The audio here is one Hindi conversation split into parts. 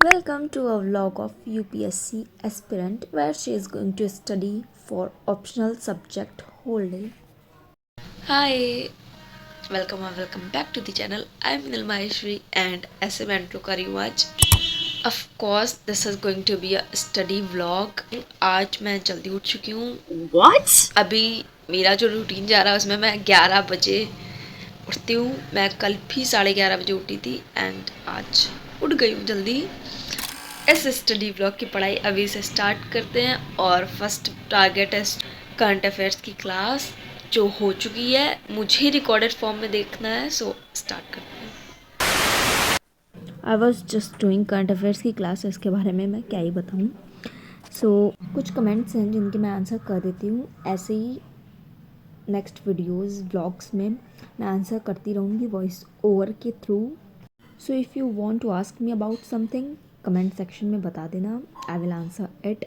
Welcome to a vlog of UPSC aspirant where she is going to study for optional subject whole day. Hi, welcome back to the channel. I'm Nil Maheshwari and ऐसे मैं इंट्रो कर रही हूँ आज. Of course, this is going to be a study vlog. आज मैं जल्दी उठ चुकी हूँ. What? अभी मेरा जो रूटीन जा रहा है उसमें मैं 11 बजे उठती हूँ. मैं कल भी 11:30 बजे उठी थी एंड आज उठ गई हूँ जल्दी. इस स्टडी ब्लॉग की पढ़ाई अभी से स्टार्ट करते हैं और फर्स्ट टारगेट है करंट अफेयर्स की क्लास जो हो चुकी है. मुझे रिकॉर्डेड फॉर्म में देखना है, सो स्टार्ट करते हैं. I was just doing current affairs की क्लास, इसके बारे में मैं क्या ही बताऊँ. कुछ कमेंट्स हैं जिनके मैं आंसर कर देती हूँ. ऐसे ही नेक्स्ट वीडियोस व्लॉग्स में मैं आंसर करती रहूँगी वॉइस ओवर के थ्रू. So if you want to ask me about something comment section में बता देना. I will answer it.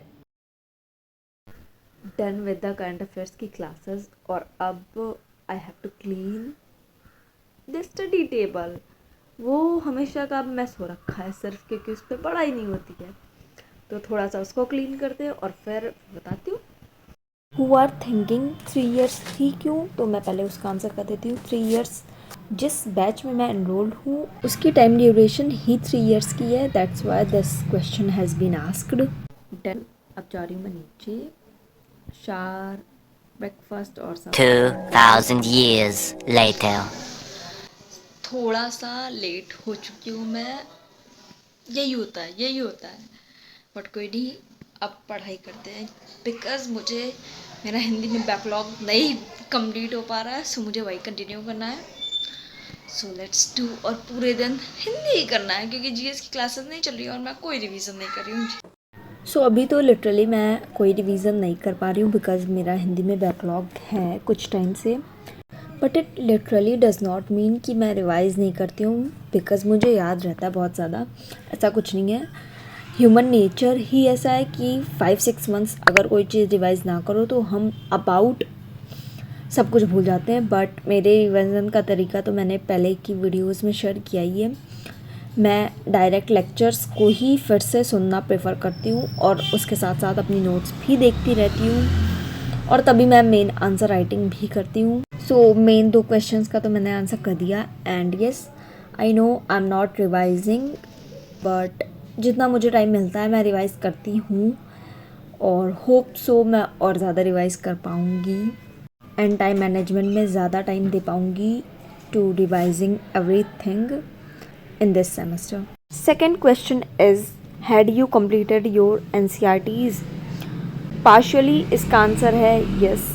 Done with the current affairs की क्लासेस और अब I have to clean the study table. वो हमेशा का मैस हो रखा है सिर्फ क्योंकि उस पर पढ़ाई नहीं होती है, तो थोड़ा सा उसको क्लीन करते हैं और फिर बताती हूँ. हु आर थिंकिंग 3 years ही क्यों, तो मैं पहले उसका आंसर कर देती हूँ. 3 years जिस बैच में मैं एनरोल्ड हूँ उसकी टाइम ड्यूरेशन ही 3 years की है. That's why this question has been asked. Done. अब जा रही हूँ मैं नीचे. शार ब्रेकफास्ट और सब 2,000 years later. थोड़ा सा लेट हो चुकी हूँ मैं. यही होता है बट कोई नहीं. अब पढ़ाई करते हैं बिकॉज मुझे मेरा हिंदी में बैकलॉग नहीं कंप्लीट हो पा रहा है, सो मुझे वही कंटिन्यू करना है. So let's do. और पूरे दिन हिंदी ही करना है क्योंकि जीएस की क्लासेस नहीं चल रही और मैं कोई रिवीजन नहीं कर रही हूँ. अभी तो लिटरली मैं कोई रिवीजन नहीं कर पा रही हूँ बिकॉज मेरा हिंदी में बैकलॉग है कुछ टाइम से. But it literally does not mean कि मैं रिवाइज़ नहीं करती हूँ बिकॉज मुझे याद रहता है बहुत ज़्यादा. ऐसा कुछ नहीं है. ह्यूमन नेचर ही ऐसा है कि 5-6 months अगर कोई चीज़ रिवाइज़ ना करो तो हम अबाउट सब कुछ भूल जाते हैं. बट मेरे रिवीजन का तरीका तो मैंने पहले की वीडियोस में शेयर किया ही है. मैं डायरेक्ट लेक्चर्स को ही फिर से सुनना प्रेफर करती हूँ और उसके साथ साथ अपनी नोट्स भी देखती रहती हूँ और तभी मैं मेन आंसर राइटिंग भी करती हूँ. सो मेन 2 क्वेश्चंस का तो मैंने आंसर कर दिया. And yes I know I am not revising but जितना मुझे टाइम मिलता है मैं रिवाइज़ करती हूँ और होप सो मैं और ज़्यादा रिवाइज़ कर पाऊँगी एंड टाइम मैनेजमेंट में ज़्यादा टाइम दे पाऊँगी to revising everything in this semester. Second question is, had you completed your NCERTs? Partially इसका आंसर है yes,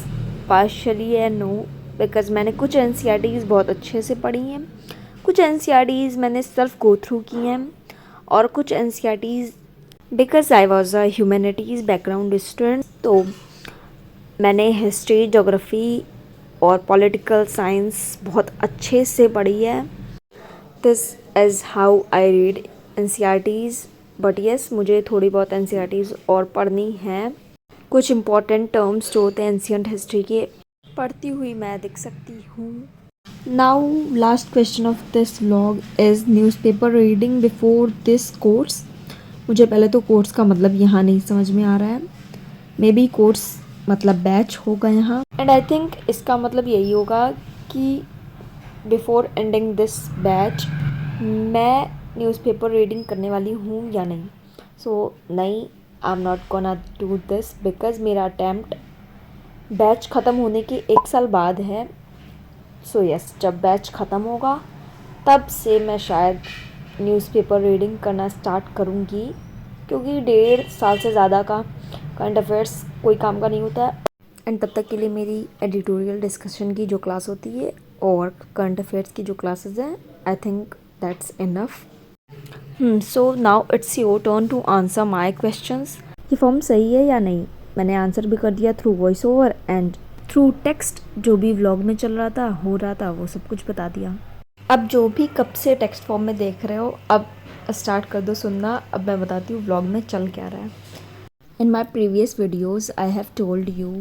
partially है no, बिकॉज मैंने कुछ NCERTs बहुत अच्छे से पढ़ी हैं, कुछ NCERTs मैंने सेल्फ गो थ्रू की हैं और कुछ NCERTs because I was a humanities background student तो मैंने हिस्ट्री जोग्राफ़ी और पॉलिटिकल साइंस बहुत अच्छे से पढ़ी है. This is how I read NCERTs. But yes मुझे थोड़ी बहुत NCERTs और पढ़नी है. कुछ इम्पॉर्टेंट टर्म्स जो होते हैं एंशियंट हिस्ट्री के पढ़ती हुई मैं दिख सकती हूँ. Now last question of this vlog is newspaper reading before this course. मुझे पहले तो कोर्स का मतलब यहाँ नहीं समझ में आ रहा है. मे बी कोर्स मतलब बैच होगा यहाँ एंड आई थिंक इसका मतलब यही होगा कि बिफोर एंडिंग दिस बैच मैं न्यूज़पेपर रीडिंग करने वाली हूँ या नहीं. सो नहीं, I am not gonna do this because मेरा अटैम्प्ट बैच ख़त्म होने के 1 साल बाद है. सो यस, जब बैच ख़त्म होगा तब से मैं शायद न्यूज़पेपर रीडिंग करना स्टार्ट करूँगी क्योंकि 1.5 साल से ज़्यादा का करंट अफेयर्स कोई काम का नहीं होता है. एंड तब तक के लिए मेरी एडिटोरियल डिस्कशन की जो क्लास होती है और करंट अफेयर्स की जो क्लासेस हैं, I think that's enough. So now it's your turn to answer my questions. ये फॉर्म सही है या नहीं, मैंने आंसर भी कर दिया through voice over and through text. जो भी व्लॉग में चल रहा था हो रहा था वो सब कुछ बता दिया. अब जो भी कब से टेक्स्ट फॉर्म में देख रहे हो अब स्टार्ट कर दो सुनना. अब मैं बताती हूँ व्लॉग में चल क्या रहा है. In my previous videos I have told you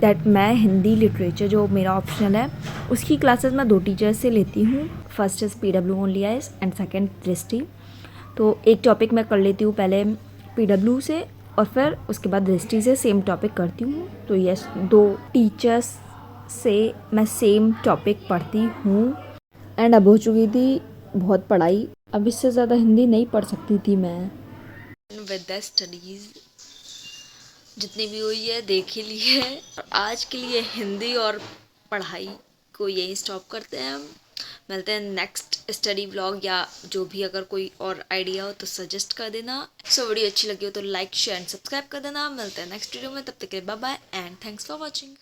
that मैं हिंदी लिटरेचर जो मेरा ऑप्शनल है उसकी क्लासेस मैं 2 टीचर्स से लेती हूँ. First is PW only eyes and second दृष्टि. तो एक टॉपिक मैं कर लेती हूँ पहले PW से और फिर उसके बाद दृष्टि से सेम टॉपिक करती हूँ। तो यस, 2 टीचर्स से मैं सेम टॉपिक पढ़ती हूँ। एंड अब हो चुकी थी बहुत पढ़ाई, अब इससे ज़्यादा हिंदी नहीं पढ़ सकती थी मैं। विद द स्टडीज़ जितनी भी हुई है देख ही ली है, और आज के लिए हिंदी और पढ़ाई को यही स्टॉप करते हैं हम। मिलते हैं नेक्स्ट स्टडी व्लॉग, या जो भी अगर कोई और आइडिया हो तो सजेस्ट कर देना। सो वीडियो अच्छी लगी हो तो लाइक शेयर एंड सब्सक्राइब कर देना। मिलते हैं नेक्स्ट वीडियो में, तब तक के लिए bye bye and thanks for watching.